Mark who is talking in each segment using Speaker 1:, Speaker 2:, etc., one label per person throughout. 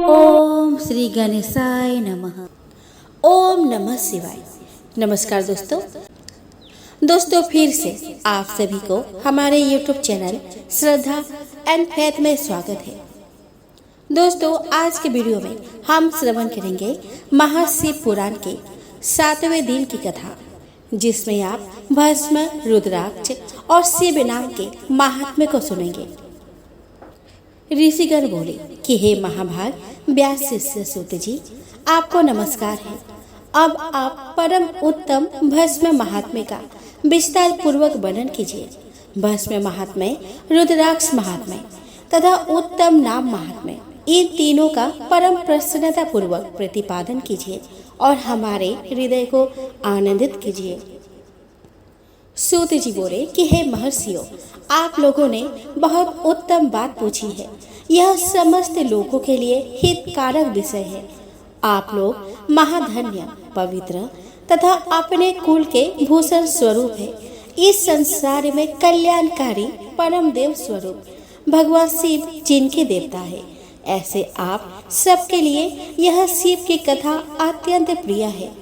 Speaker 1: ओम श्री गणेशाय नमः। ओम नमः शिवाय। नमस्कार दोस्तों फिर से आप सभी को हमारे YouTube channel Shraddha and faith में स्वागत है। दोस्तों आज के वीडियो में हम श्रवण करेंगे महाशिव पुराण के 7वें दिन की कथा, जिसमें आप भस्म, रुद्राक्ष और शिव नाम के महात्म्य को सुनेंगे। ऋषिगण बोले कि हे महाभाग व्यास शिष्य सूत जी, आपको नमस्कार है। अब आप परम उत्तम भस्म महात्म्य का विस्तार पूर्वक वर्णन कीजिए। भस्म महात्म्य, रुद्राक्ष महात्म्य तथा उत्तम नाम महात्म्य, इन तीनों का परम प्रसन्नता पूर्वक प्रतिपादन कीजिए और हमारे हृदय को आनंदित कीजिए। सूत जी बोले कि हे महर्षियों, आप लोगों ने बहुत उत्तम बात पूछी है। यह समस्त लोगों के लिए हितकारक विषय है। आप लोग महाधन्य, पवित्र तथा अपने कुल के भूषण स्वरूप है। इस संसार में कल्याणकारी परम देव स्वरूप भगवान शिव जिनके देवता है, ऐसे आप सबके लिए यह शिव की कथा अत्यंत प्रिय है।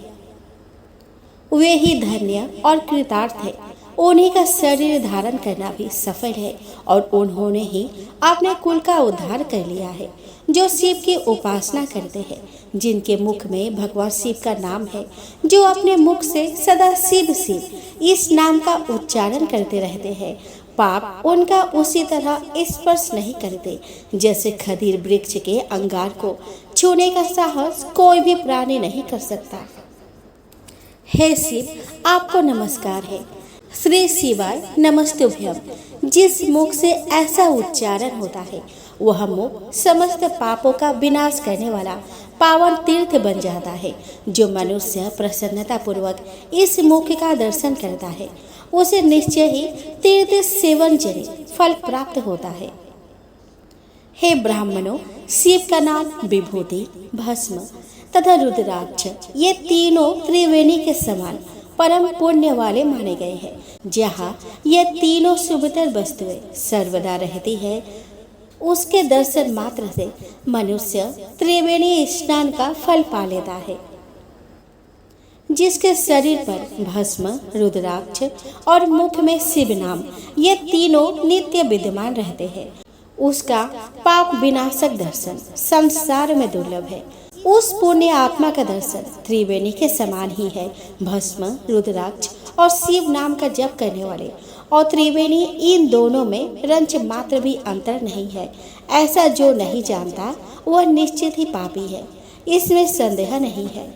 Speaker 1: वे ही धन्य और कृतार्थ है। उन्हीं का शरीर धारण करना भी सफल है और उन्होंने ही अपने कुल का उद्धार कर लिया है। जो शिव की उपासना करते हैं, जिनके मुख में भगवान शिव का नाम है, जो अपने मुख से सदा शिव शिव इस नाम का उच्चारण करते रहते हैं, पाप उनका उसी तरह स्पर्श नहीं करते जैसे खदीर वृक्ष के अंगार को छूने का साहस कोई भी प्राणी नहीं कर सकता। हे शिव, आपको नमस्कार है। श्री शिवाय नमस्तुभ्यम। जिस मुख से ऐसा उच्चारण होता है, वह मुख समस्त पापों का विनाश करने वाला पावन तीर्थ बन जाता है। जो मनुष्य प्रसन्नता पूर्वक इस मुख का दर्शन करता है, उसे निश्चय ही तीर्थ सेवन जनित फल प्राप्त होता है। हे ब्राह्मणों, शिव का नाम विभूति, भस्म तथा रुद्राक्ष, ये तीनों त्रिवेणी के समान परम पुण्य वाले माने गए हैं। जहाँ ये तीनों शुभतर वस्तुएं सर्वदा रहती है, उसके दर्शन मात्र से मनुष्य त्रिवेणी स्नान का फल पा लेता है। जिसके शरीर पर भस्म, रुद्राक्ष और मुख में शिव नाम, ये तीनों नित्य विद्यमान रहते हैं, उसका पाप विनाशक दर्शन संसार में दुर्लभ है। उस पुण्य आत्मा का दर्शन त्रिवेणी के समान ही है। भस्म, रुद्राक्ष और शिव नाम का जप करने वाले और त्रिवेणी, इन दोनों में रंच मात्र भी अंतर नहीं है। ऐसा जो नहीं जानता वह निश्चित ही पापी है, इसमें संदेह नहीं है।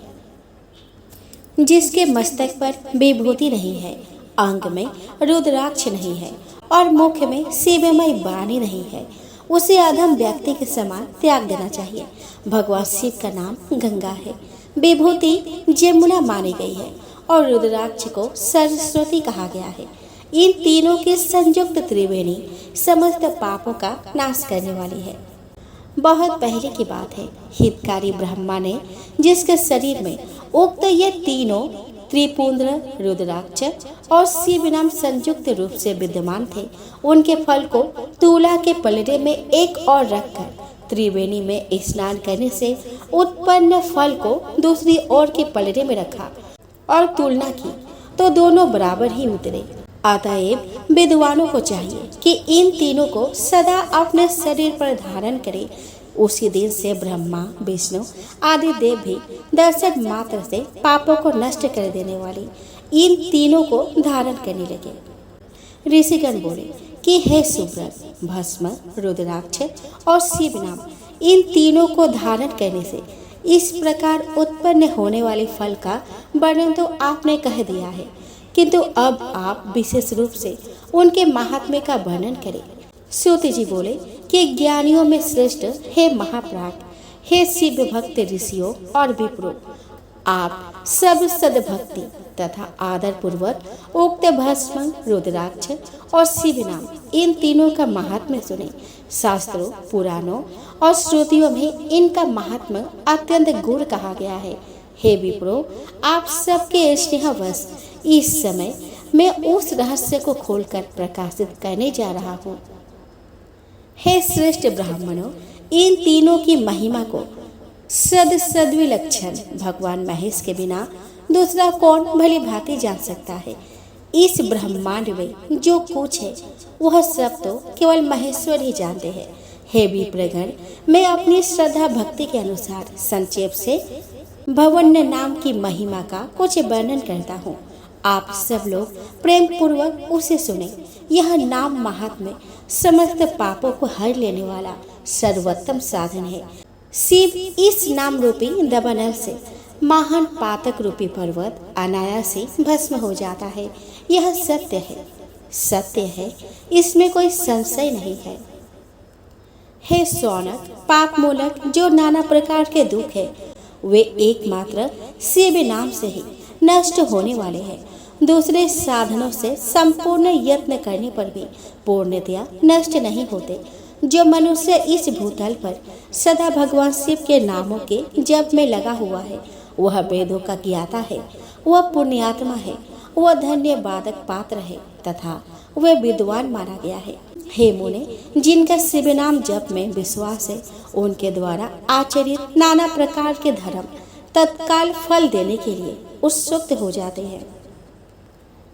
Speaker 1: जिसके मस्तक पर विभूति नहीं है, अंग में रुद्राक्ष नहीं है और मुख में शिवमय वाणी नहीं है, उसे अधम व्यक्ति के समान त्याग देना चाहिए। भगवान शिव का नाम गंगा है, विभूति जमुना मानी गई है और रुद्राक्ष को सरस्वती कहा गया है। इन तीनों की संयुक्त त्रिवेणी समस्त पापों का नाश करने वाली है। बहुत पहले की बात है, हितकारी ब्रह्मा ने जिसके शरीर में उक्त ये तीनों त्रिपुंद्र, रुद्राक्ष और शिव नाम संयुक्त रूप से विद्यमान थे, उनके फल को तुला के पलड़े में एक और रखकर त्रिवेणी में स्नान करने से उत्पन्न फल को दूसरी ओर के पलड़े में रखा और तुलना की तो दोनों बराबर ही उतरे। अतएव विद्वानों को चाहिए कि इन तीनों को सदा अपने शरीर पर धारण करें। उसी दिन से ब्रह्मा, विष्णु आदि देव भी दर्शन मात्र से पापों को नष्ट कर देने वाले इन तीनों को धारण करने लगे। ऋषिगण बोले कि हे सुब्रत, भस्म, रुद्राक्ष और शिव नाम, इन तीनों को धारण करने से इस प्रकार उत्पन्न होने वाले फल का वर्णन तो आपने कह दिया है, किंतु अब आप विशेष रूप से उनके महात्म्य का वर्णन करें। सूत जी बोले कि ज्ञानियों में श्रेष्ठ हे महाप्राज्ञ, हे शिव भक्त ऋषियों और विप्रो, आप सब सद्भक्ति तथा आदर पूर्वक उक्त भस्म, रुद्राक्ष और शिव नाम, इन तीनों का महात्म्य सुने। शास्त्रों, पुराणों और श्रुतियों में इनका महात्म्य अत्यंत गूढ़ कहा गया है। हे विप्रो, आप सबके स्नेहवश इस समय मैं उस रहस्य को खोलकर प्रकाशित करने जा रहा हूँ। हे श्रेष्ठ ब्राह्मणों, इन तीनों की महिमा को सद्विलक्षण भगवान महेश के बिना दूसरा कौन भली भांति जान सकता है। इस ब्रह्मांड में जो कुछ है वह सब तो केवल महेश्वर ही जानते हैं। हे विप्रगण, मैं अपनी श्रद्धा भक्ति के अनुसार संक्षेप से भवन्य नाम की महिमा का कुछ वर्णन करता हूँ। आप सब लोग प्रेम पूर्वक उसे सुने। यह नाम महात्म्य समस्त पापों को हर लेने वाला सर्वोत्तम साधन है। शिव इस नाम रूपी दबनल से महान पातक रूपी पर्वत अनायास ही भस्म हो जाता है। यह सत्य है, सत्य है, इसमें कोई संशय नहीं है। हे सौनक, पाप मूलक जो नाना प्रकार के दुख है वे एकमात्र शिव नाम से ही नष्ट होने वाले हैं। दूसरे साधनों से संपूर्ण यत्न करने पर भी पूर्णतया नष्ट नहीं होते। जो मनुष्य इस भूतल पर सदा भगवान शिव के नामों के जप में लगा हुआ है वह वेदों का ज्ञाता है, वह पुण्यात्मा है, वह धन्यवादक पात्र है तथा वह विद्वान माना गया है। हे मुने, जिनका शिव नाम जप में विश्वास है उनके द्वारा आचरित नाना प्रकार के धर्म तत्काल फल देने के लिए उत्सुक हो जाते हैं।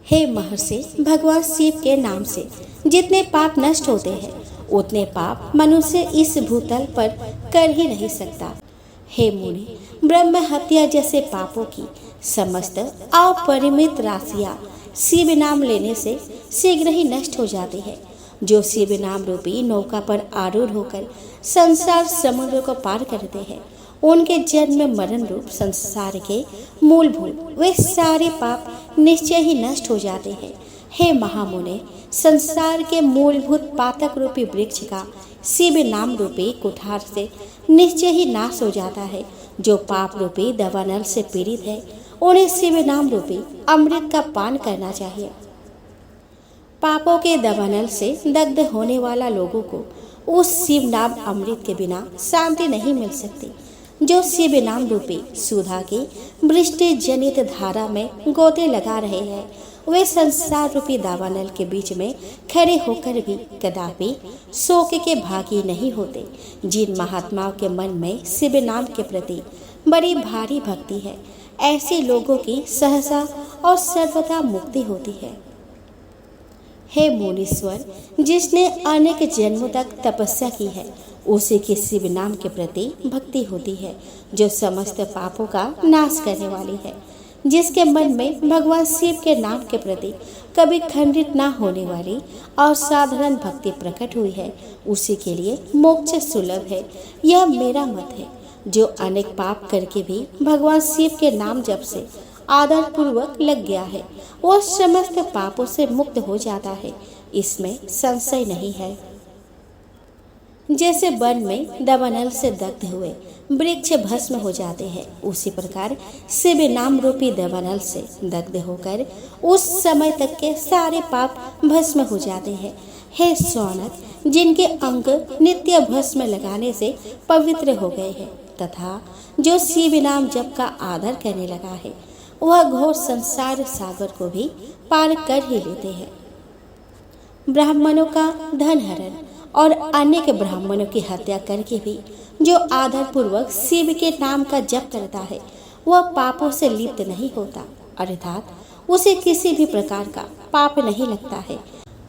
Speaker 1: हे महर्षि, भगवान शिव के नाम से जितने पाप नष्ट होते हैं उतने पाप मनुष्य इस भूतल पर कर ही नहीं सकता। हे मुनि, ब्रह्म हत्या जैसे पापों की समस्त अपरिमित राशियां शिव नाम लेने से शीघ्र ही नष्ट हो जाती है। जो शिव नाम रूपी नौका पर आरूढ़ होकर संसार समुद्र को पार करते हैं उनके जन्म मरण रूप संसार के मूलभूत वे सारे पाप निश्चय ही नष्ट हो जाते हैं। हे महामुने, संसार के मूलभूत पातक रूपी वृक्ष का शिव नाम रूपी कुठार से निश्चय ही नाश हो जाता है। जो पाप रूपी दवानल से पीड़ित है उन्हें शिव नाम रूपी अमृत का पान करना चाहिए। पापों के दवानल से दग्ध होने वाला लोगों को उस शिव नाम अमृत के बिना शांति नहीं मिल सकती। जो शिव नाम रूपी सुधा की वृष्टि जनित धारा में गोते लगा रहे हैं वे संसार रूपी दावानल के बीच में खड़े होकर भी कदापि शोक के भागी नहीं होते। जिन महात्माओं के मन में शिव नाम के प्रति बड़ी भारी भक्ति है ऐसे लोगों की सहसा और सर्वथा मुक्ति होती है। हे मुनीश्वर, जिसने अनेक जन्मों तक तपस्या की है उसी के शिव नाम के प्रति भक्ति होती है जो समस्त पापों का नाश करने वाली है। जिसके मन में भगवान शिव के नाम के प्रति कभी खंडित ना होने वाली और साधारण भक्ति प्रकट हुई है उसी के लिए मोक्ष सुलभ है। यह मेरा मत है। जो अनेक पाप करके भी भगवान शिव के नाम जप से आदर पूर्वक लग गया है वह समस्त पापों से मुक्त हो जाता है, इसमें संशय नहीं है। जैसे वन में दवानल से दग्ध हुए वृक्ष भस्म हो जाते हैं उसी प्रकार शिव नाम रूपी दवानल से दग्ध होकर उस समय तक के सारे पाप भस्म हो जाते हैं। हे सौनक, जिनके अंग नित्य भस्म लगाने से पवित्र हो गए हैं तथा जो शिव नाम जप का आदर करने लगा है वह घोर संसार सागर को भी पार कर ही लेते हैं। ब्राह्मणों का धन हरण और अनेक ब्राह्मणों की हत्या करके भी जो आदर पूर्वक शिव के नाम का जप करता है वह पापों से लिप्त नहीं होता, अर्थात उसे किसी भी प्रकार का पाप नहीं लगता है।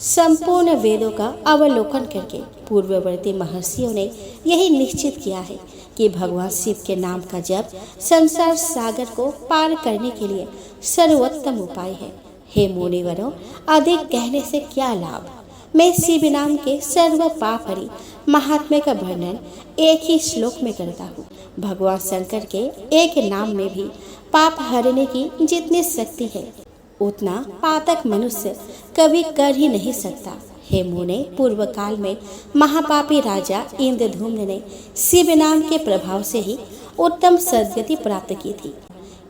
Speaker 1: संपूर्ण वेदों का अवलोकन करके पूर्ववर्ती महर्षियों ने यही निश्चित किया है कि भगवान शिव के नाम का जप संसार सागर को पार करने के लिए सर्वोत्तम उपाय है। हे मुनिवरों, अधिक कहने से क्या लाभ। मैं शिव नाम के सर्व पाप हरि महात्म्य का वर्णन एक ही श्लोक में करता हूँ। भगवान शंकर के एक नाम में भी पाप हरने की जितनी शक्ति है उतना पातक मनुष्य कभी कर ही नहीं सकता। हे मुने, पूर्व काल में महापापी राजा इंद्रधूम्न ने शिव नाम के प्रभाव से ही उत्तम सद्गति प्राप्त की थी।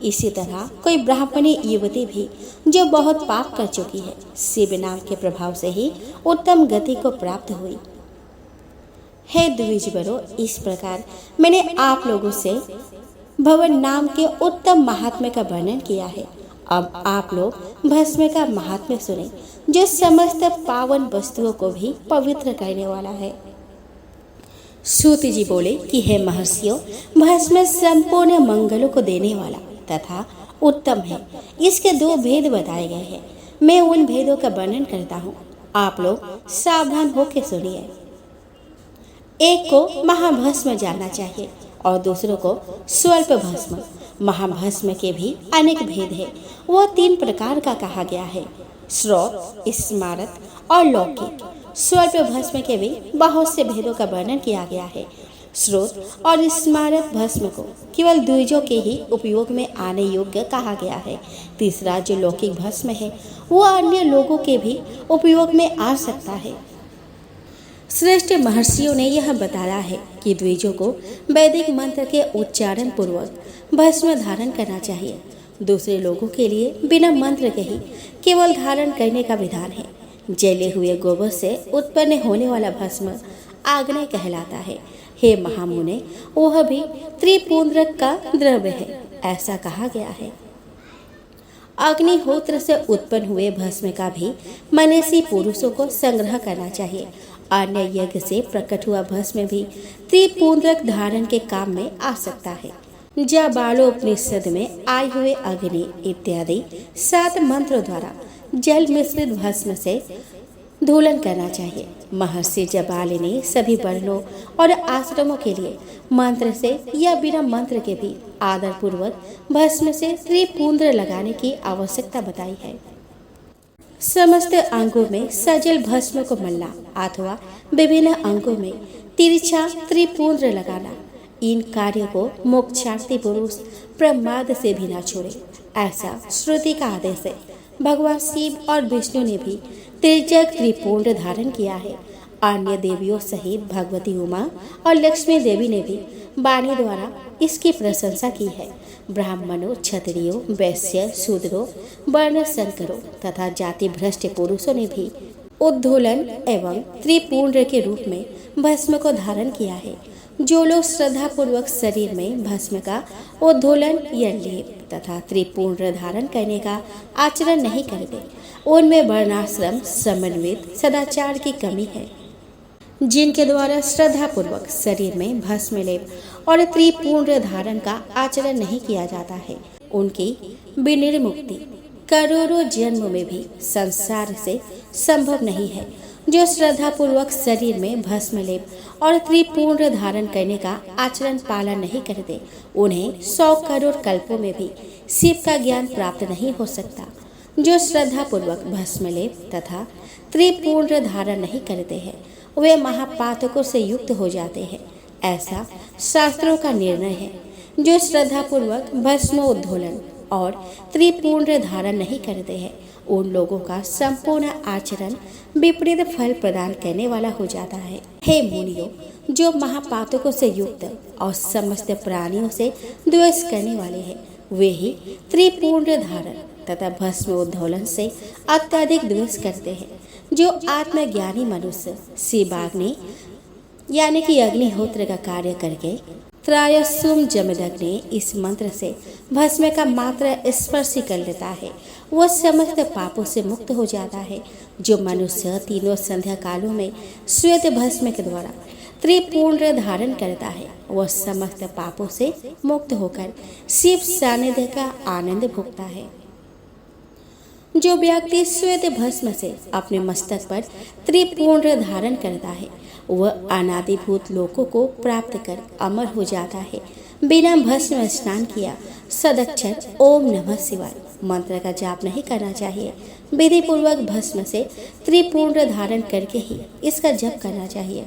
Speaker 1: इसी तरह कोई ब्राह्मणी युवती भी जो बहुत पाप कर चुकी है शिव नाम के प्रभाव से ही उत्तम गति को प्राप्त हुई। हे द्विजवरों, इस प्रकार मैंने आप लोगों से भवन नाम के उत्तम महात्म्य का वर्णन किया है। अब आप लोग भस्म का महात्म्य सुने जो समस्त पावन वस्तुओं को भी पवित्र करने वाला है। सूत जी बोले कि हे महर्षियों, भस्म संपूर्ण मंगलों को देने वाला तथा उत्तम है। इसके दो भेद बताए गए हैं। मैं उन भेदों का वर्णन करता हूँ, आप लोग सावधान होकर सुनिए। एक को महाभस्म जानना चाहिए और दूसरों को स्वल्प भस्म। महाभस्म के भी अनेक भेद है। वो 3 प्रकार का कहा गया है, श्रोत, स्मारत और लौकिक। स्वल्प भस्म के भी बहुत से भेदों का वर्णन किया गया है। स्रोत और स्मारक भस्म को केवल द्विजों के ही उपयोग में आने योग्य कहा गया है। तीसरा जो लौकिक भस्म है वो अन्य लोगों के भी उपयोग में आ सकता है। श्रेष्ठ महर्षियों ने यह बताया है कि द्विजों को वैदिक मंत्र के उच्चारण पूर्वक भस्म धारण करना चाहिए। दूसरे लोगों के लिए बिना मंत्र के ही केवल धारण करने का विधान है। जले हुए गोबर से उत्पन्न होने वाला भस्म आग्नेय कहलाता है। हे महामुने, वह भी त्रिपुंद्रक का द्रव्य है, ऐसा कहा गया है। अग्निहोत्र से उत्पन्न हुए भस्म का भी मनीषी पुरुषों को संग्रह करना चाहिए। अन्य यज्ञ से प्रकट हुआ भस्म भी त्रिपुंद्रक धारण के काम में आ सकता है। जाबालोपनिषद में आए हुए अग्नि इत्यादि 7 मंत्रों द्वारा जल मिश्रित भस्म से धूलन करना चाहिए। महर्षि जबाल ने सभी वर्णों और आश्रमों के लिए मंत्र से या बिना मंत्र के भी आदर पूर्वक भस्म से त्रिपुंद्र लगाने की आवश्यकता बताई है। समस्त अंगों में सजल भस्म को मलना अथवा विभिन्न अंगों में तिरछा त्रिपुंद्र लगाना, इन कार्यों को मोक्षार्थी पुरुष प्रमाद से भी न छोड़े, ऐसा श्रुति का आदेश है। भगवान शिव और विष्णु ने भी तिर्यक त्रिपुंड धारण किया है। अन्य देवियों सहित भगवती उमा और लक्ष्मी देवी ने भी वाणी द्वारा इसकी प्रशंसा की है। ब्राह्मणों, क्षत्रियों, वैश्य, शूद्रों, वर्ण संकरों तथा जाति भ्रष्ट पुरुषों ने भी उद्धोलन एवं त्रिपुंड के रूप में भस्म को धारण किया है। जो लोग श्रद्धा पूर्वक शरीर में भस्म का उद्धोलन या लेप तथा त्रिपुंड धारण करने का आचरण नहीं करते, उनमें वर्णाश्रम समन्वित सदाचार की कमी है। जिनके द्वारा श्रद्धा पूर्वक शरीर में भस्म लेप और त्रिपुंड धारण का आचरण नहीं किया जाता है, उनकी विनिर्मुक्ति करोड़ों जन्म में भी संसार से संभव नहीं है। जो श्रद्धा पूर्वक शरीर में भस्म लेप और त्रिपुंड धारण करने का आचरण पालन नहीं करते, उन्हें 100 करोड़ कल्पों में भी शिव का ज्ञान प्राप्त नहीं हो सकता। जो श्रद्धा पूर्वक भस्म लेप तथा त्रिपुंड धारण नहीं करते हैं, वे महापातकों से युक्त हो जाते हैं, ऐसा शास्त्रों का निर्णय है। जो श्रद्धा पूर्वक भस्म उद्धोलन और त्रिपुंड धारण नहीं करते हैं, उन लोगों का संपूर्ण आचरण विपरीत फल प्रदान करने वाला हो जाता है। हे मुनियों, जो महापातकों से युक्त और समस्त प्राणियों से द्वेष करने वाले हैं, वे ही त्रिपुंड धारण तथा भस्म उद्धोलन से अत्यधिक द्वेष करते हैं। जो आत्मज्ञानी मनुष्य शिवाग्नि यानी कि अग्निहोत्र का कार्य करके त्रायसुम जमदग्नि इस मंत्र से भस्म का मात्र स्पर्श कर लेता है, वह समस्त पापों से मुक्त हो जाता है। जो मनुष्य तीनों संध्या कालों में श्वेत भस्म के द्वारा त्रिपुंड धारण करता है, वह समस्त पापों से मुक्त होकर शिव सानिध्य का आनंद भोगता है। जो व्यक्ति श्वेत भस्म से अपने मस्तक पर त्रिपुंड धारण करता है, वह अनादिभूत लोकों को प्राप्त कर अमर हो जाता है। बिना भस्म स्नान किया सदक्षर ओम नमः शिवाय मंत्र का जाप नहीं करना चाहिए। विधि पूर्वक भस्म से त्रिपुंड धारण करके ही इसका जप करना चाहिए।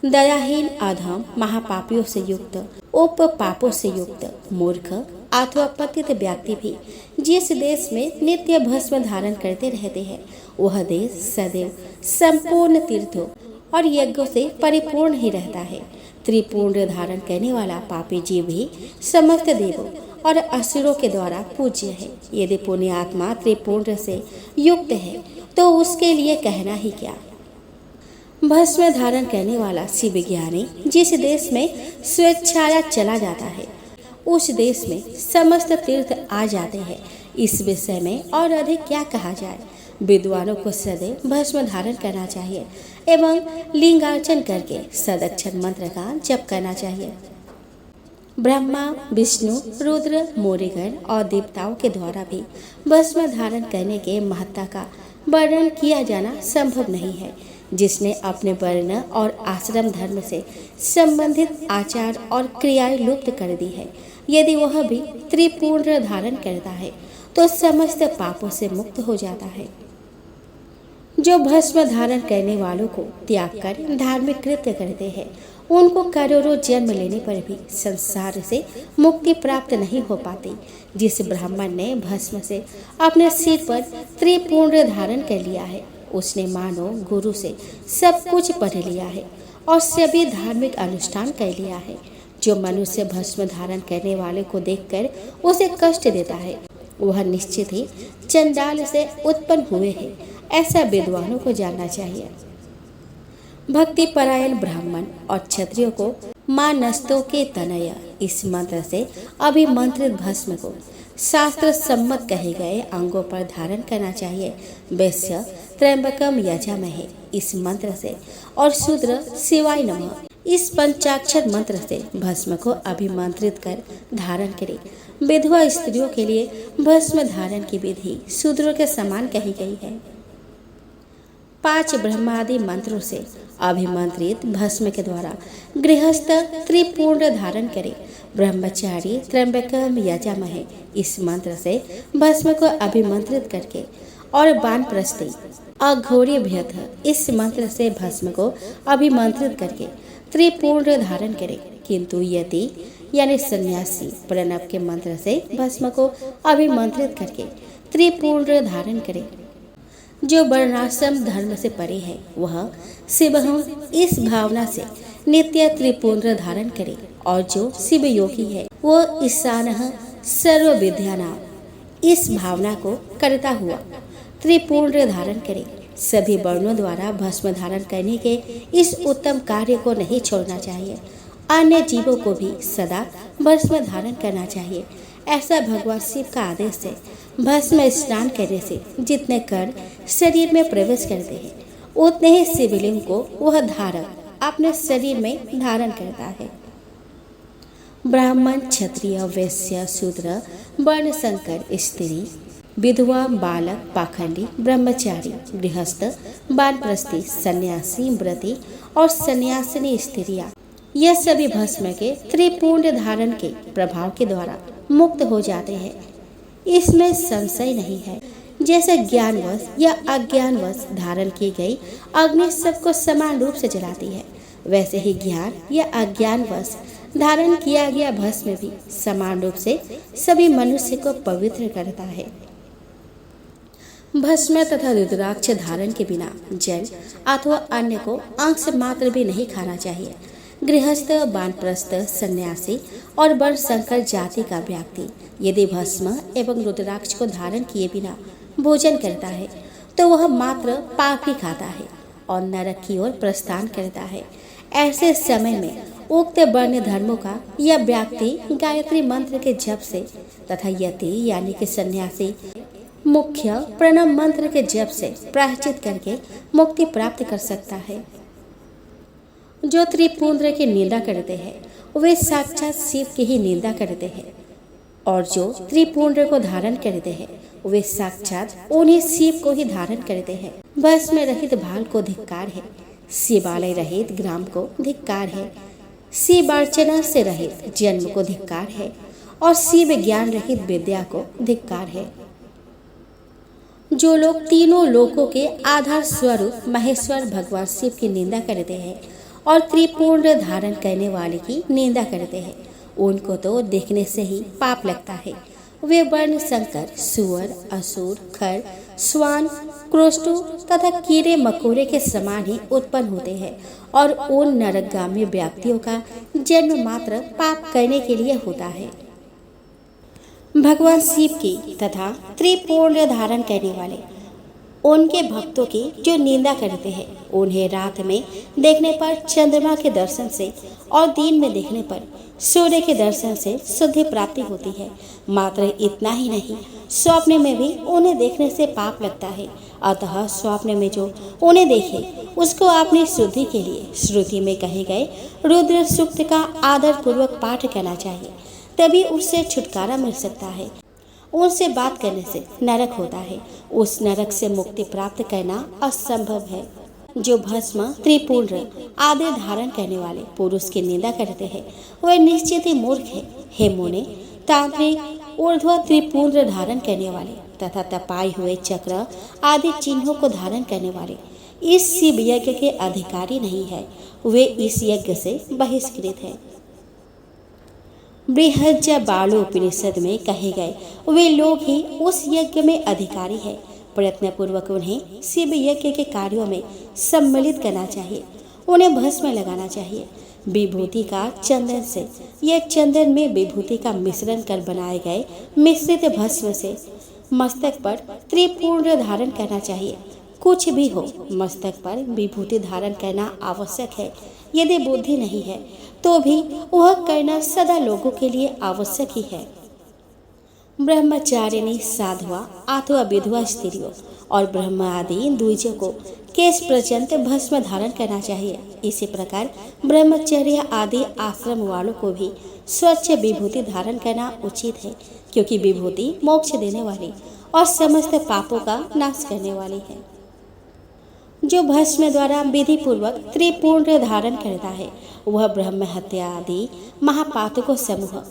Speaker 1: दयाहीन, अधम, महापापियों से युक्त, उप पापों से युक्त, मूर्ख अथवा पतित व्यक्ति भी जिस देश में नित्य भस्म धारण करते रहते हैं, वह देश सदैव संपूर्ण तीर्थों और यज्ञों से परिपूर्ण ही रहता है। त्रिपुंड धारण करने वाला पापी जीव भी समस्त देवों और असुरों के द्वारा पूज्य है। यदि पुण्यात्मा त्रिपुंड से युक्त है तो उसके लिए कहना ही क्या। भस्म धारण करने वाला शिव ज्ञानी जिस देश में स्वेच्छाया चला जाता है, उस देश में समस्त तीर्थ आ जाते हैं। इस विषय में और अधिक क्या कहा जाए। विद्वानों को सदैव भस्म धारण करना चाहिए। एवं लिंगार्चन करके सदक्षर मंत्र का जप करना चाहिए। ब्रह्मा, विष्णु, रुद्र, मोरीगण और देवताओं के द्वारा भी भस्म धारण करने के महत्ता का वर्णन किया जाना संभव नहीं है। जिसने अपने वर्ण और आश्रम धर्म से संबंधित आचार और क्रियाएं लुप्त कर दी है, यदि वह भी त्रिपुंड्र धारण करता है तो समस्त पापों से मुक्त हो जाता है। जो भस्म धारण करने वालों को त्याग कर धार्मिक कृत्य करते हैं, उनको करोड़ों जन्म लेने पर भी संसार से मुक्ति प्राप्त नहीं हो पाती। जिस ब्राह्मण ने भस्म से अपने सिर पर त्रिपुंड्र धारण कर लिया है, उसने मानो गुरु से सब कुछ पढ़ लिया है और सभी धार्मिक अनुष्ठान कर लिया है। जो मनुष्य भस्म धारण करने वाले को देखकर उसे कष्ट देता है, वह निश्चित ही चंडाल से उत्पन्न हुए हैं, ऐसा विद्वानों को जानना चाहिए। भक्ति परायण ब्राह्मण और क्षत्रियों को मानस्तों के तनय इस मंत्र से अभिमंत्रित भस्म को शास्त्र सम्मत कहे गए अंगों पर धारण करना चाहिए। वैश्य त्र्यंबकम यजामहे इस मंत्र से और शूद्र शिवाय नमः इस पंचाक्षर मंत्र से भस्म को अभिमंत्रित कर धारण करें। विधवा स्त्रियों के लिए भस्म धारण की विधि शूद्रों के समान कही गई है। 5 ब्रह्मादि मंत्रों से अभिमंत्रित भस्म के द्वारा गृहस्थ त्रिपुंड्र धारण करे। ब्रह्मचारी त्र्यंबकम यजामहे इस मंत्र से भस्म को अभिमंत्रित करके और वानप्रस्थी अघोरीभ्यथ इस मंत्र से भस्म को अभिमंत्रित करके त्रिपुंड्र धारण करे। किंतु यति यानी सन्यासी प्रणव के मंत्र से भस्म को अभिमंत्रित करके त्रिपुंड्र धारण करे। जो वर्णाश्रम धर्म से परे है, वह शिवहम इस भावना से नित्य त्रिपुंड्र धारण करे। और जो शिव योगी है, वो ईशानः सर्व विद्यानाम इस भावना को करता हुआ त्रिपुंड्र धारण करे। सभी वर्णों द्वारा भस्म धारण करने के इस उत्तम कार्य को नहीं छोड़ना चाहिए। अन्य जीवों को भी सदा भस्म धारण करना चाहिए। ऐसा भगवान शिव का आदेश है। भस्म स्नान करने से जितने कण शरीर में प्रवेश करते हैं, उतने ही शिवलिंग को वह धारक अपने शरीर में धारण करता है। ब्राह्मण, क्षत्रिय, वैश्य, शूद्र, वर्ण संकर, स्त्री, विधवा, बालक, पाखंडी, ब्रह्मचारी, गृहस्थ, वानप्रस्थी, सन्यासी, व्रती और सन्यासिनी स्त्रियां, यह सभी भस्म के त्रिपुंड धारण के प्रभाव के द्वारा मुक्त हो जाते हैं। इसमें संशय नहीं है। जैसे ज्ञानवश या अज्ञानवश धारण की गई अग्नि सबको समान रूप से जलाती है, वैसे ही ज्ञान या अज्ञानवश धारण किया गया भस्म भी समान रूप से सभी मनुष्य को पवित्र करता है। भस्म तथा रुद्राक्ष धारण के बिना जल अथवा अन्य को अंश मात्र भी नहीं खाना चाहिए। गृहस्थ, वानप्रस्थ, सन्यासी और वर्ण संकर जाति का व्यक्ति यदि भस्म एवं रुद्राक्ष को धारण किए बिना भोजन करता है, तो वह मात्र पाप ही खाता है और नरक की ओर प्रस्थान करता है। ऐसे समय में उक्त वर्ण धर्मों का यह व्यक्ति गायत्री मंत्र के जप से तथा यति यानी कि सन्यासी मुख्य प्रणव मंत्र के जप से प्रायश्चित करके मुक्ति प्राप्त कर सकता है। जो त्रिपुंड्र की निंदा करते हैं, वे साक्षात शिव की ही निंदा करते हैं, और जो त्रिपुंड्र को धारण करते हैं, वे साक्षात उन्हीं शिव को ही धारण करते हैं। भस्म रहित भाल को धिक्कार है, शिवालय रहित ग्राम को धिक्कार है, शिवार्चना से रहित जन्म को धिक्कार है, और शिव ज्ञान रहित विद्या को धिक्कार है। जो लोग तीनों लोकों के आधार स्वरूप महेश्वर भगवान शिव की निंदा करते हैं और त्रिपुंड धारण करने वाले की निंदा करते हैं, उनको तो देखने से ही पाप लगता है। वे वर्ण संकर, सुअर, असुर, खर, स्वान, क्रोष्टु तथा कीड़े मकोड़े के समान ही उत्पन्न होते हैं और उन नरकगामी व्यक्तियों का जन्म मात्र पाप करने के लिए होता है। भगवान शिव की तथा त्रिपुंड धारण करने वाले उनके भक्तों की जो निंदा करते हैं, उन्हें रात में देखने पर चंद्रमा के दर्शन से और दिन में देखने पर सूर्य के दर्शन से शुद्धि प्राप्ति होती है। मात्र इतना ही नहीं, स्वप्न में भी उन्हें देखने से पाप लगता है अतः स्वप्न में जो उन्हें देखे उसको अपनी शुद्धि के लिए श्रुति में कहे गए रुद्र सूक्त का आदर पूर्वक पाठ करना चाहिए, तभी उससे छुटकारा मिल सकता है। उनसे बात करने से नरक होता है, उस नरक से मुक्ति प्राप्त करना असंभव है। जो भस्म त्रिपुंड्र आदि धारण करने वाले पुरुष की निंदा करते हैं वह निश्चित ही मूर्ख है। हे मुने, तांत्रिक ऊर्ध्व त्रिपुंड्र धारण करने वाले तथा तपाए हुए चक्र आदि चिन्हों को धारण करने वाले इस शिव यज्ञ के अधिकारी नहीं है, वे इस यज्ञ से बहिष्कृत है। बृहज्जा बालो उपनिषद में कहे गए वे लोग ही उस यज्ञ में अधिकारी है। प्रयत्न पूर्वक उन्हें शिव यज्ञ के कार्यों में सम्मिलित करना चाहिए, उन्हें भस्म लगाना चाहिए विभूति का चंदन से। यह चंदन में विभूति का मिश्रण कर बनाए गए मिश्रित भस्म से मस्तक पर त्रिपुंड्र धारण करना चाहिए। कुछ भी हो, मस्तक पर विभूति धारण करना आवश्यक है। यदि बुद्धि नहीं है तो भी वह करना सदा लोगों के लिए आवश्यक ही है। ब्रह्मचारिणी साधवा अथवा विधवा स्त्रियों और ब्रह्म आदि द्विजों को केश पर्यंत भस्म धारण करना चाहिए। इसी प्रकार ब्रह्मचर्य आदि आश्रम वालों को भी स्वच्छ विभूति धारण करना उचित है, क्योंकि विभूति मोक्ष देने वाली और समस्त पापों का नाश करने वाली है। जो भस्म द्वारा विधि पूर्वक त्रिपुंड्र धारण करता है वह ब्रह्म हत्या आदि महापातकों समूह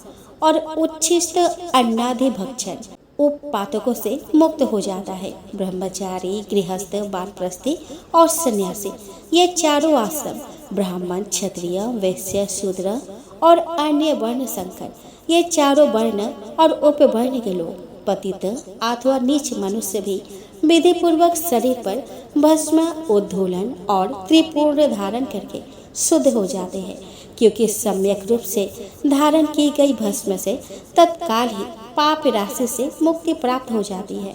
Speaker 1: और उच्छिष्ट अन्नादि भक्षण उपपातकों से मुक्त हो जाता है। ब्रह्मचारी, गृहस्थ, वानप्रस्थी और सन्यासी ये चारों आश्रम ब्राह्मण, क्षत्रिय, वैश्य, शूद्र और अन्य वर्ण संकर ये चारों वर्ण और उपवर्ण के लोग पतित अथवा नीच मनुष्य भी विधि पूर्वक शरीर पर भस्म उद्धूलन और त्रिपुंड्र धारण करके शुद्ध हो जाते हैं, क्योंकि सम्यक रूप से धारण की गई भस्म से तत्काल ही पाप राशि से मुक्ति प्राप्त हो जाती है।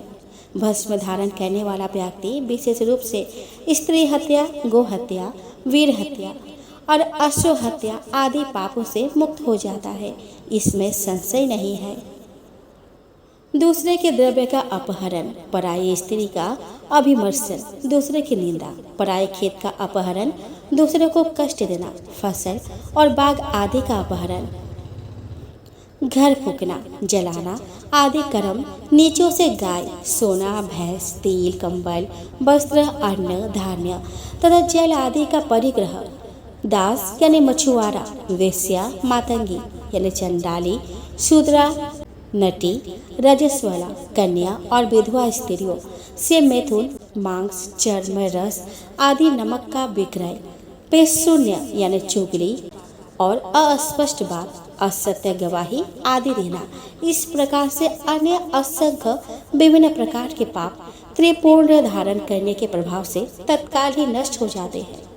Speaker 1: भस्म धारण करने वाला व्यक्ति विशेष रूप से स्त्री हत्या, गो हत्या, वीर हत्या और अश्व हत्या आदि पापों से मुक्त हो जाता है, इसमें संशय नहीं है। दूसरे के द्रव्य का अपहरण, पराई स्त्री का अभिमर्शन, दूसरे की निंदा, पराये खेत का अपहरण, दूसरे को कष्ट देना, फसल और बाग आदि का अपहरण, घर फूकना, जलाना आदि कर्म, नीचों से गाय, सोना, भैंस, तिल, कंबल, वस्त्र, अन्न, धान्य तथा जल आदि का परिग्रह, दास यानी मछुआरा, वेश्या, मातंगी यानी चंडाली, शूद्रा, नटी, रजस्वला, कन्या और विधवा स्त्रियों से मैथुन, मांस, चर्म, रस आदि नमक का विक्रय, पेशून्य यानी चुगली और अस्पष्ट बात, असत्य गवाही आदि देना, इस प्रकार से अन्य असंख्य विभिन्न प्रकार के पाप त्रिपुंड्र धारण करने के प्रभाव से तत्काल ही नष्ट हो जाते हैं।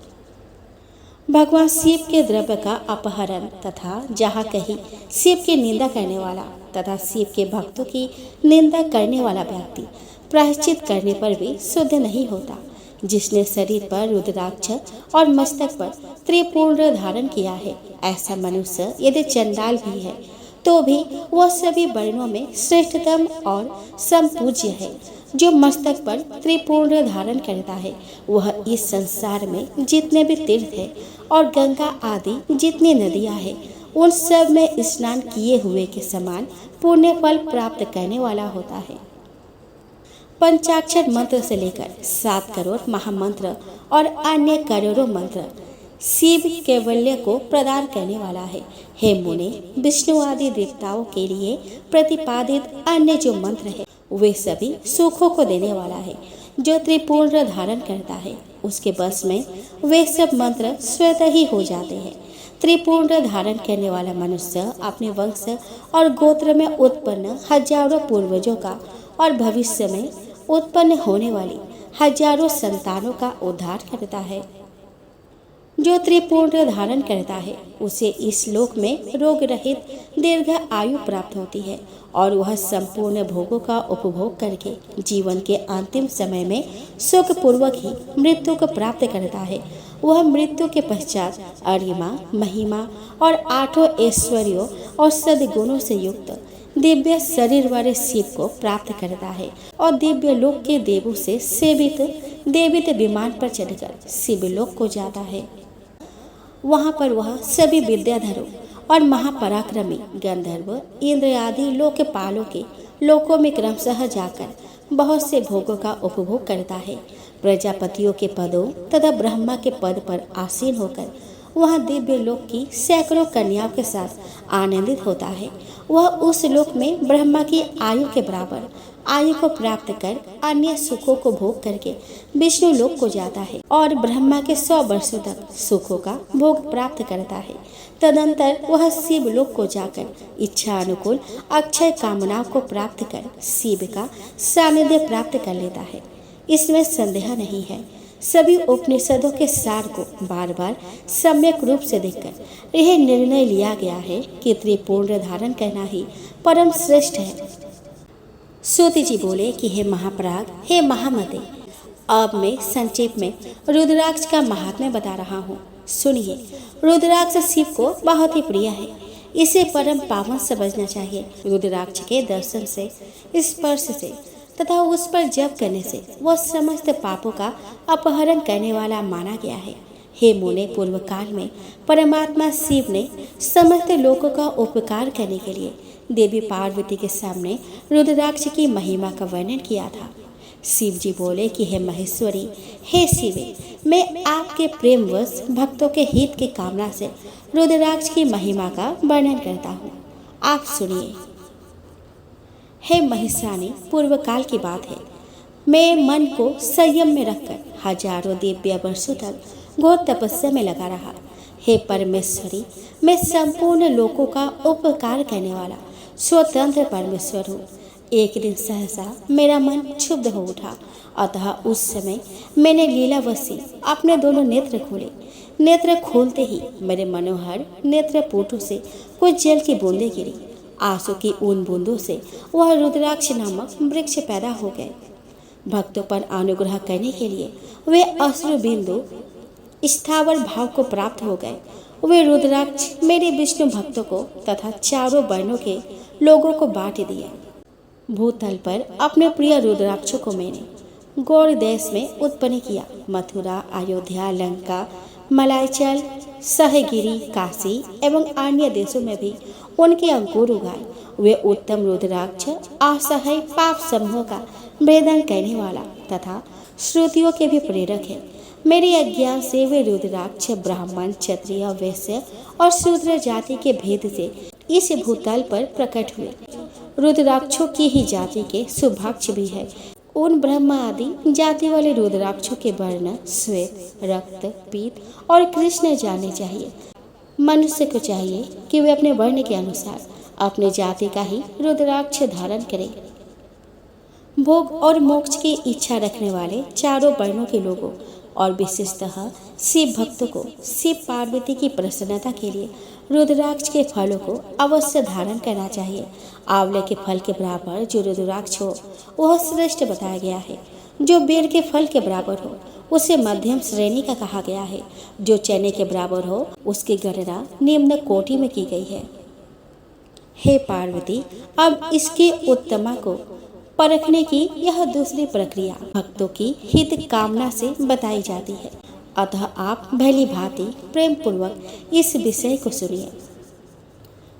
Speaker 1: भगवान शिव के द्रव्य का अपहरण तथा जहाँ कहीं शिव की निंदा करने वाला तथा शिव के भक्तों की निंदा करने वाला व्यक्ति प्रायश्चित करने पर भी शुद्ध नहीं होता। जिसने शरीर पर रुद्राक्ष और मस्तक पर त्रिपुंड्र धारण किया है, ऐसा मनुष्य यदि चंडाल भी है तो भी वह सभी वर्णों में श्रेष्ठतम और समपूज्य है। जो मस्तक पर त्रिपुंड्र धारण करता है वह इस संसार में जितने भी तीर्थ है और गंगा आदि जितनी नदियां हैं उन सब में स्नान किए हुए के समान पुण्य फल प्राप्त करने वाला होता है। पंचाक्षर मंत्र से लेकर 7 करोड़ महामंत्र और अन्य करोड़ों मंत्र शिव कैवल्य को प्रदान करने वाला है। हे मुने, विष्णु आदि देवताओं के लिए प्रतिपादित अन्य जो मंत्र है वे सभी सुखों को देने वाला है। जो त्रिपुंड्र धारण करता है उसके बस में वे सब मंत्र स्वतः ही हो जाते हैं। त्रिपुंड्र धारण करने वाला मनुष्य अपने वंश और गोत्र में उत्पन्न हजारों पूर्वजों का और भविष्य में उत्पन्न होने वाली हजारों संतानों का उद्धार करता है। जो त्रिपुंड्र धारण करता है उसे इस लोक में रोग रहित दीर्घ आयु प्राप्त होती है और वह संपूर्ण भोगों का उपभोग करके जीवन के अंतिम समय में सुख पूर्वक ही मृत्यु को प्राप्त करता है। वह मृत्यु के पश्चात अरिमा, महिमा और 8 ऐश्वर्यों और सद्गुणों से युक्त दिव्य शरीर वाले शिव को प्राप्त करता है और दिव्य लोक के देवों से सेवित देवित विमान पर चढ़कर शिव लोक को जाता है। वहां पर वह सभी विद्याधरों और महापराक्रमी गंधर्व इंद्र आदि लोकपालों के लोकों में क्रमशः जाकर बहुत से भोगों का उपभोग करता है। प्रजापतियों के पदों तथा ब्रह्मा के पद पर आसीन होकर वह दिव्य लोक की सैकड़ों कन्याओं के साथ आनंदित होता है। वह उस लोक में ब्रह्मा की आयु के बराबर आयु को प्राप्त कर अन्य सुखों को भोग करके विष्णु लोक को जाता है और ब्रह्मा के 100 वर्षों तक सुखों का भोग प्राप्त करता है। तदंतर वह शिव लोक को जाकर इच्छा अनुकूल अक्षय कामनाओं को प्राप्त कर शिव का सानिध्य प्राप्त कर लेता है। इसमें संदेह नहीं है। सभी उपनिषदों के सार को बार बार सम्यक रूप से देखकर यह निर्णय लिया गया है कि त्रिपुंड धारण करना ही परम श्रेष्ठ है। सूत जी बोले कि हे महापराग, हे महामते, अब मैं संक्षेप में रुद्राक्ष का महात्म्य बता रहा हूँ। सुनिए। रुद्राक्ष शिव को बहुत ही प्रिय है। इसे परम पावन समझना चाहिए। रुद्राक्ष के दर्शन से, स्पर्श से तथा उस पर जप करने से वह समस्त पापों का अपहरण करने वाला माना गया है। हे मुने, पूर्व काल में परमात्मा शिव ने समस्त लोगों का उपकार करने के लिए देवी पार्वती के सामने रुद्राक्ष की महिमा का वर्णन किया था। शिव जी बोले कि हे महेश्वरी, हे शिवे, मैं आपके प्रेमवश भक्तों के हित की कामना से रुद्राक्ष की महिमा का वर्णन करता हूँ। आप सुनिए। हे महिषाणी, पूर्व काल की बात है। मैं मन को संयम में रखकर हजारों दिव्य वर्षों तक घोर तपस्या में लगा रहा। हे परमेश्वरी, मैं संपूर्ण लोकों का उपकार करने वाला स्वतंत्र परमेश्वर हूँ। एक दिन सहसा मेरा मन क्षुब्ध हो उठा, अतः उस समय मैंने लीलावशी अपने दोनों नेत्र खोले। नेत्र खोलते ही मेरे मनोहर नेत्रपुटों से कुछ जल की बूंदें गिरी। आंसू की उन बूंदों से वह रुद्राक्ष नामक वृक्ष पैदा हो गए। भक्तों पर अनुग्रह करने के लिए वे अश्रु बिंदु स्थावर भाव को प्राप्त हो गए। वे रुद्राक्ष मेरे विष्णु भक्तों को तथा चारों वर्णों के लोगों को बांट दिए। भूतल पर अपने प्रिय रुद्राक्षों को मैंने गौड़ देश में उत्पन्न किया। मथुरा, अयोध्या, लंका, मलायचल, सहगिरी, काशी एवं अन्य देशों में भी उनके अंकुर उगाए। वे उत्तम रुद्राक्ष असह्य पाप समूह का भेदन करने वाला तथा श्रुतियों के भी प्रेरक है। मेरे अज्ञान से वे रुद्राक्ष ब्राह्मण, क्षत्रिय, वैश्य और शूद्र जाति के भेद से इस भूतल पर प्रकट हुए। रुद्राक्षों की ही जाति के शुभाक्ष भी है। उन ब्रह्म आदि जाति वाले रुद्राक्षों के वर्ण श्वेत, रक्त, पीत और कृष्ण जानने चाहिए। मनुष्य को चाहिए कि वे अपने वर्ण के अनुसार अपने जाति का ही रुद्राक्ष धारण करें। भोग और मोक्ष की इच्छा रखने वाले चारों वर्णों के लोगों और विशेषतः शिव भक्तों को शिव पार्वती की प्रसन्नता के लिए रुद्राक्ष के फलों को अवश्य धारण करना चाहिए। आंवले के फल के बराबर जो रुद्राक्ष हो वह श्रेष्ठ बताया गया है। जो बेर के फल के बराबर हो उसे मध्यम श्रेणी का कहा गया है। जो चने के बराबर हो उसकी गणना निम्न कोटि में की गई है। हे पार्वती, अब इसके उत्तमा को परखने की यह दूसरी प्रक्रिया भक्तों की हित कामना से बताई जाती है। अतः आप भली भांति प्रेम पूर्वक इस विषय को सुनिए।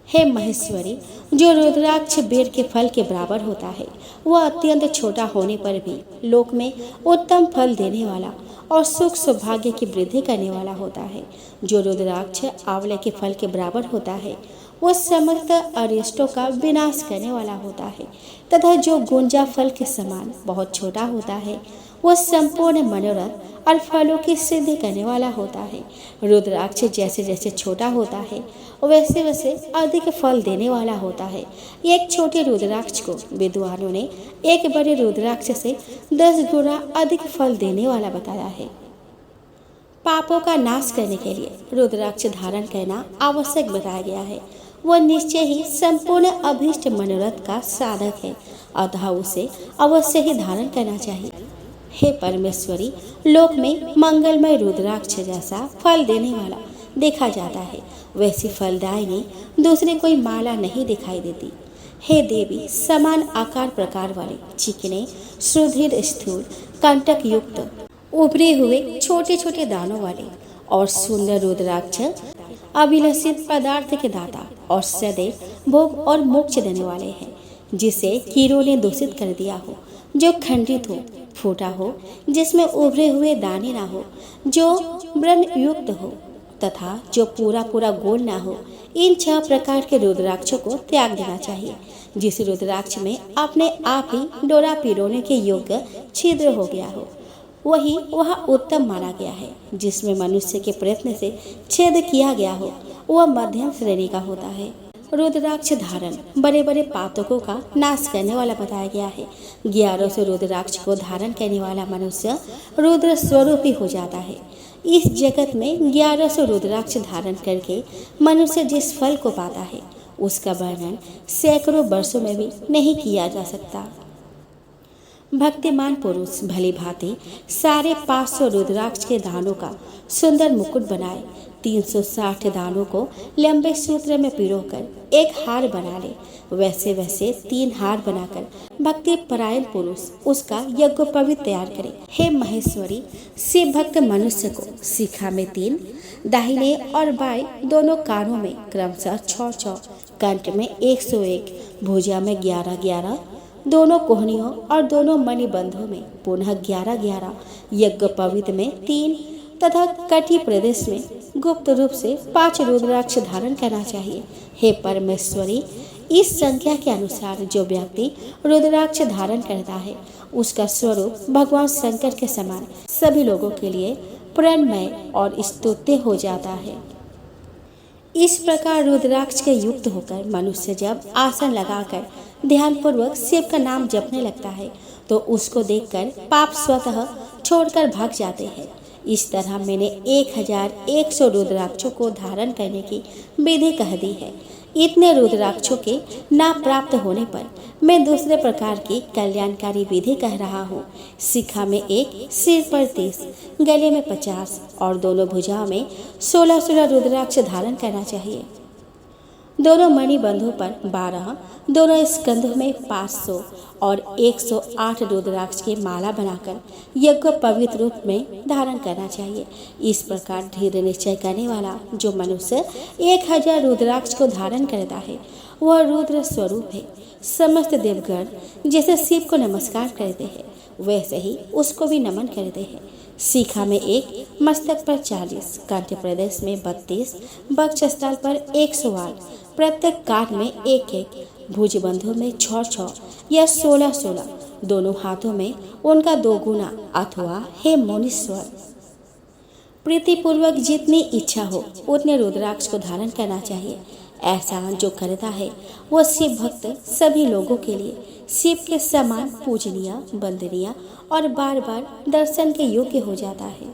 Speaker 1: हे महेश्वरी, जो रुद्राक्ष बेर के फल के बराबर होता है वह अत्यंत छोटा होने पर भी लोक में उत्तम फल देने वाला और सुख सौभाग्य की वृद्धि करने वाला होता है। जो रुद्राक्ष आंवले के फल के बराबर होता है वह समस्त अरिष्टों का विनाश करने वाला होता है तथा जो गुंजा फल के समान बहुत छोटा होता है वह संपूर्ण मनोरथ और फलों की सिद्धि करने वाला होता है। रुद्राक्ष जैसे जैसे छोटा होता है वैसे वैसे अधिक फल देने वाला होता है। एक छोटे रुद्राक्ष को विद्वानों ने एक बड़े रुद्राक्ष से 10 गुना अधिक फल देने वाला बताया है। पापों का नाश करने के लिए रुद्राक्ष धारण करना आवश्यक बताया गया है। वह निश्चय ही संपूर्ण अभीष्ट मनोरथ का साधक है, अतः उसे अवश्य ही धारण करना चाहिए। हे परमेश्वरी, लोक में मंगलमय रुद्राक्ष जैसा फल देने वाला देखा जाता है, वैसी फलदायिनी दूसरी कोई माला नहीं दिखाई देती। हे देवी, समान आकार प्रकार वाले चिकने सुदृढ़ स्थूल कंटक युक्त उभरे हुए छोटे छोटे दानों वाले और सुंदर रुद्राक्ष अभिलषित पदार्थ के दाता और सदैव भोग और मोक्ष देने वाले हैं, जिसे कीड़ों ने दूषित कर दिया हो, जो खंडित हो, फूटा हो, जिसमें उभरे हुए दाने ना हो, जो व्रण युक्त हो तथा जो पूरा पूरा गोल ना हो। इन 6 प्रकार के रुद्राक्षों को त्याग देना चाहिए। जिस रुद्राक्ष में अपने आप ही डोरा पिरोने के योग्य छिद्र हो गया हो, वही वह उत्तम माना गया है। जिसमें मनुष्य के प्रयत्न से छेद किया गया हो, वह मध्यम श्रेणी का होता है। रुद्राक्ष धारण बड़े बड़े पातकों का नाश करने वाला बताया गया है। 1100 रुद्राक्ष को धारण करने वाला मनुष्य रुद्र स्वरूप ही हो जाता है। इस जगत में 1100 रुद्राक्ष धारण करके मनुष्य जिस फल को पाता है, उसका वर्णन सैकड़ों वर्षों में भी नहीं किया जा सकता। भक्तिमान पुरुष भली भांति 550 रुद्राक्ष के दानों का सुंदर मुकुट बनाए 360 दानों को लंबे सूत्र में पिरोकर एक हार बना ले। वैसे वैसे 3 हार बनाकर भक्ति परायण पुरुष उसका यज्ञोपवीत तैयार करे। हे महेश्वरी, शिव भक्त मनुष्य को शिखा में 3, दाहिने और बाएं दोनों कानों में क्रमशः 6, कंठ में 101, भुजा में 11, दोनों कोहनियों और दोनों मणिबंधों में पुनः 11, यज्ञोपवीत में 3 तथा कटी प्रदेश में गुप्त रूप से 5 रुद्राक्ष धारण करना चाहिए। हे परमेश्वरी, इस संख्या के अनुसार जो व्यक्ति रुद्राक्ष धारण करता है, उसका स्वरूप भगवान शंकर के समान सभी लोगों के लिए प्रणमय और स्तुत्य हो जाता है। इस प्रकार रुद्राक्ष के युक्त होकर मनुष्य जब आसन लगाकर ध्यानपूर्वक शिव का नाम जपने लगता है, तो उसको देखकर पाप स्वतः छोड़कर भाग जाते हैं। इस तरह मैंने 1100 रुद्राक्षों को धारण करने की विधि कह दी है। इतने रुद्राक्षों के ना प्राप्त होने पर मैं दूसरे प्रकार की कल्याणकारी विधि कह रहा हूँ। शिखा में 1, सिर पर 30, गले में 50 और दोनों भुजाओं में 16 रुद्राक्ष धारण करना चाहिए। दोनों मणिबंधों पर 12, दोनों स्कंधों में 500 और 108 रुद्राक्ष की माला बनाकर यज्ञ पवित्र रूप में धारण करना चाहिए। इस प्रकार दृढ़ निश्चय करने वाला जो मनुष्य 1000 रुद्राक्ष को धारण करता है, वह रुद्र स्वरूप है। समस्त देवगण जैसे शिव को नमस्कार करते हैं, वैसे ही उसको भी नमन करते हैं। शिखा में 1, मस्तक पर 40, कंठ प्रदेश में 32, वक्षस्थल पर 108, प्रत्येक कान में 1, भुजबंधों में 6 या 16, दोनों हाथों में उनका 2 गुना अथवा हे मुनीश्वर, प्रीतिपूर्वक जितनी इच्छा हो उतने रुद्राक्ष को धारण करना चाहिए। ऐसा जो करता है वह शिव भक्त सभी लोगों के लिए शिव के समान पूजनीय, वंदनीय और बार बार दर्शन के योग्य हो जाता है।